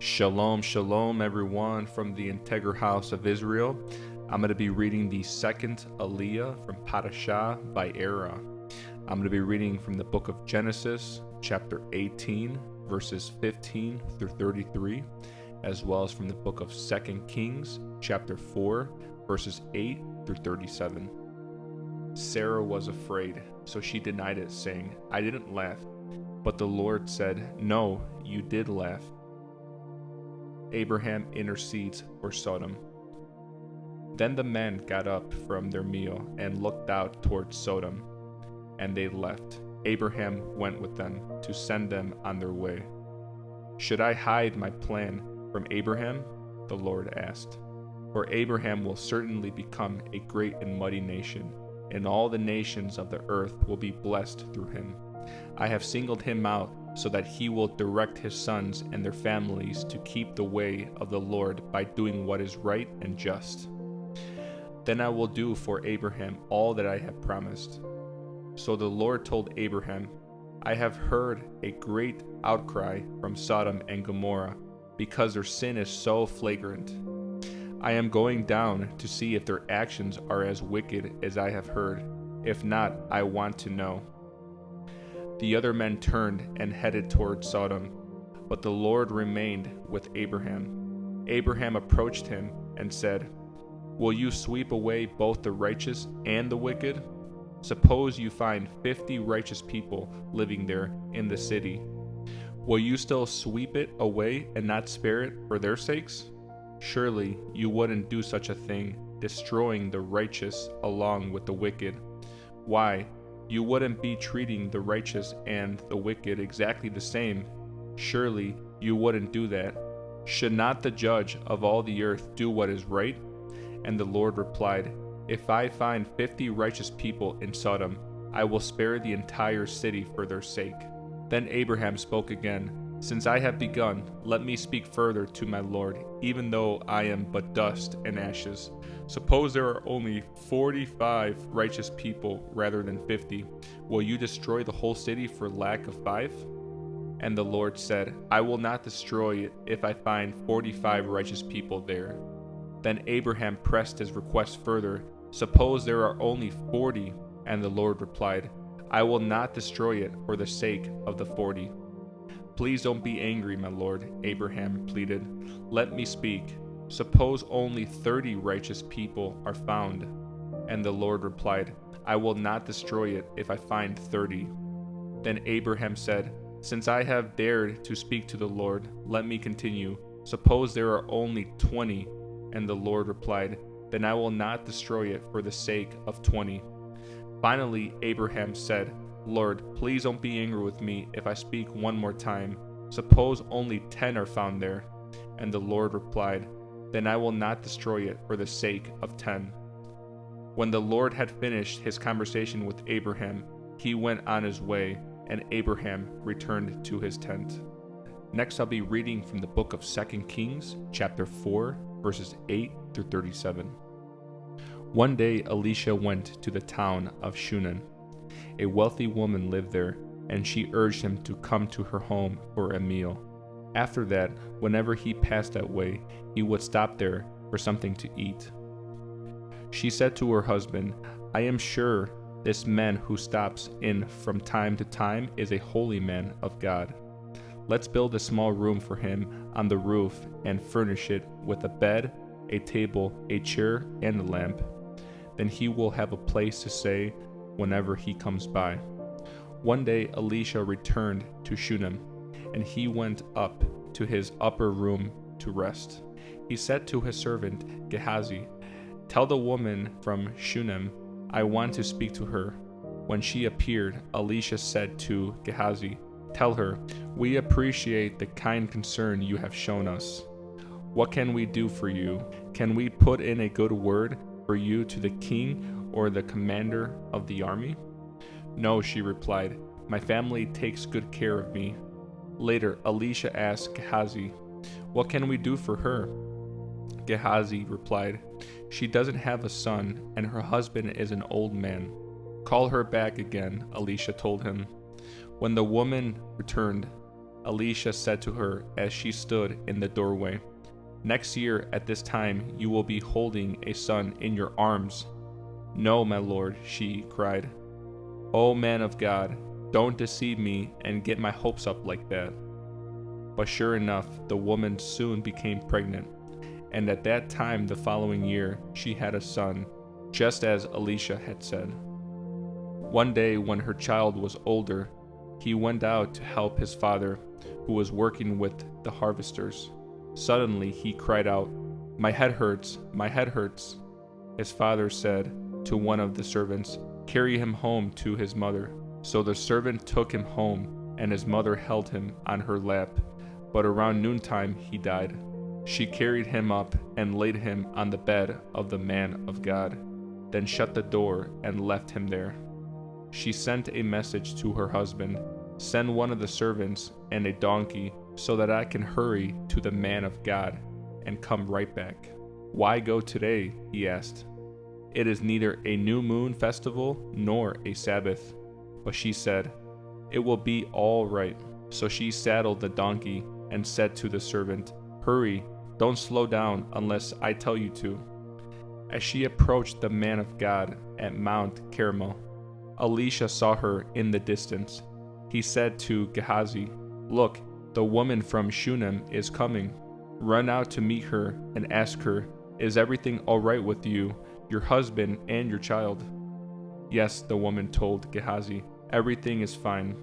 Shalom, shalom, everyone from the Integral House of Israel. I'm going to be reading the second Aliyah from Parashat Vayera. I'm going to be reading from the book of Genesis, chapter 18, verses 15 through 33, as well as from the book of 2 Kings, chapter 4, verses 8 through 37. Sarah was afraid, so she denied it, saying, "I didn't laugh." But the Lord said, "No, you did laugh." Abraham intercedes for Sodom. Then the men got up from their meal and looked out towards Sodom, and they left. Abraham went with them to send them on their way. "Should I hide my plan from Abraham?" the Lord asked. "For Abraham will certainly become a great and mighty nation, and all the nations of the earth will be blessed through him. I have singled him out so that he will direct his sons and their families to keep the way of the Lord by doing what is right and just. Then I will do for Abraham all that I have promised." So the Lord told Abraham, "I have heard a great outcry from Sodom and Gomorrah because their sin is so flagrant. I am going down to see if their actions are as wicked as I have heard. If not, I want to know." The other men turned and headed toward Sodom, but the Lord remained with Abraham. Abraham approached him and said, "Will you sweep away both the righteous and the wicked? Suppose you find 50 righteous people living there in the city. Will you still sweep it away and not spare it for their sakes? Surely you wouldn't do such a thing, destroying the righteous along with the wicked. Why? You wouldn't be treating the righteous and the wicked exactly the same. Surely you wouldn't do that. Should not the judge of all the earth do what is right?" And the Lord replied, "If I find 50 righteous people in Sodom, I will spare the entire city for their sake." Then Abraham spoke again, "Since I have begun, let me speak further to my Lord, even though I am but dust and ashes. Suppose there are only 45 righteous people rather than 50. Will you destroy the whole city for lack of 5? And the Lord said, "I will not destroy it if I find 45 righteous people there." Then Abraham pressed his request further, "Suppose there are only 40. And the Lord replied, "I will not destroy it for the sake of the 40. "Please don't be angry, my Lord," Abraham pleaded. "Let me speak. Suppose only 30 righteous people are found." And the Lord replied, "I will not destroy it if I find 30. Then Abraham said, "Since I have dared to speak to the Lord, let me continue. Suppose there are only 20. And the Lord replied, "Then I will not destroy it for the sake of 20. Finally, Abraham said, "Lord, please don't be angry with me if I speak one more time. Suppose only 10 are found there." And the Lord replied, "Then I will not destroy it for the sake of 10. When the Lord had finished his conversation with Abraham, he went on his way, and Abraham returned to his tent. Next, I'll be reading from the book of 2 Kings, chapter 4, verses 8 through 37. One day, Elisha went to the town of Shunem. A wealthy woman lived there, and she urged him to come to her home for a meal. After that, whenever he passed that way, he would stop there for something to eat. She said to her husband, "I am sure this man who stops in from time to time is a holy man of God. Let's build a small room for him on the roof and furnish it with a bed, a table, a chair, and a lamp. Then he will have a place to stay whenever he comes by." One day Elisha returned to Shunem, and he went up to his upper room to rest. He said to his servant Gehazi, "Tell the woman from Shunem, I want to speak to her." When she appeared, Elisha said to Gehazi, "Tell her, we appreciate the kind concern you have shown us. What can we do for you? Can we put in a good word for you to the king or the commander of the army?" "No," she replied, "my family takes good care of me." Later, Elisha asked Gehazi, "What can we do for her?" Gehazi replied, "She doesn't have a son, and her husband is an old man." "Call her back again," Elisha told him. When the woman returned, Elisha said to her as she stood in the doorway, "Next year at this time you will be holding a son in your arms." "No, my lord," she cried. "O man of God, don't deceive me and get my hopes up like that." But sure enough, the woman soon became pregnant, and at that time the following year she had a son, just as Elisha had said. One day when her child was older, he went out to help his father, who was working with the harvesters. Suddenly he cried out, "My head hurts, my head hurts." His father said to one of the servants, "Carry him home to his mother." So the servant took him home, and his mother held him on her lap. But around noontime he died. She carried him up and laid him on the bed of the man of God, then shut the door and left him there. She sent a message to her husband, "Send one of the servants and a donkey so that I can hurry to the man of God and come right back." "Why go today?" he asked. "It is neither a new moon festival nor a Sabbath." But she said, "It will be all right." So she saddled the donkey and said to the servant, "Hurry, don't slow down unless I tell you to." As she approached the man of God at Mount Carmel, Elisha saw her in the distance. He said to Gehazi, "Look, the woman from Shunem is coming. Run out to meet her and ask her, 'Is everything all right with you, your husband, and your child?'" "Yes," the woman told Gehazi, "everything is fine."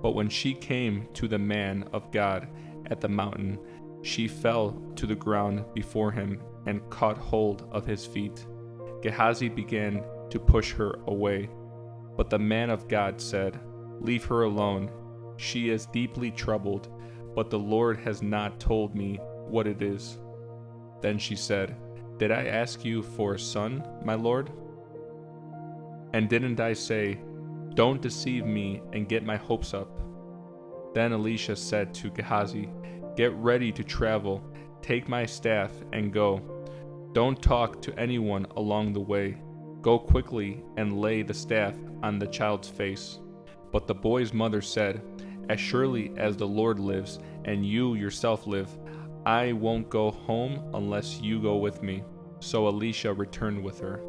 But when she came to the man of God at the mountain, she fell to the ground before him and caught hold of his feet. Gehazi began to push her away, but the man of God said, "Leave her alone. She is deeply troubled, but the Lord has not told me what it is." Then she said, "Did I ask you for a son, my lord? And didn't I say, 'Don't deceive me and get my hopes up'?" Then Elisha said to Gehazi, "Get ready to travel, take my staff and go. Don't talk to anyone along the way. Go quickly and lay the staff on the child's face." But the boy's mother said, "As surely as the Lord lives and you yourself live, I won't go home unless you go with me." So Elisha returned with her.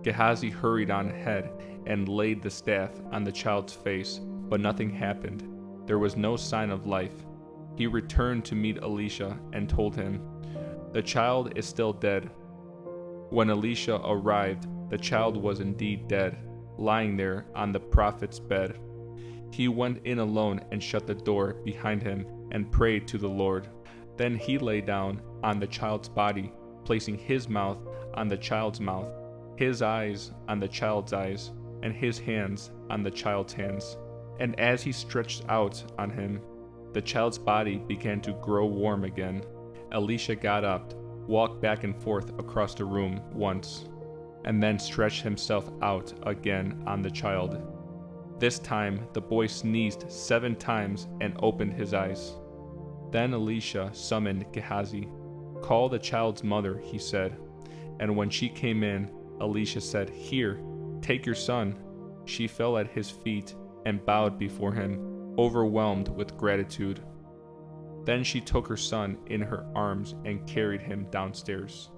Gehazi hurried on ahead and laid the staff on the child's face, but nothing happened. There was no sign of life. He returned to meet Elisha and told him, "The child is still dead." When Elisha arrived, the child was indeed dead, lying there on the prophet's bed. He went in alone and shut the door behind him and prayed to the Lord. Then he lay down on the child's body, placing his mouth on the child's mouth, his eyes on the child's eyes, and his hands on the child's hands. And as he stretched out on him, the child's body began to grow warm again. Elisha got up, walked back and forth across the room once, and then stretched himself out again on the child. This time the boy sneezed 7 times and opened his eyes. Then Elisha summoned Gehazi. "Call the child's mother," he said. And when she came in, Elisha said, "Here, take your son." She fell at his feet and bowed before him, overwhelmed with gratitude. Then she took her son in her arms and carried him downstairs.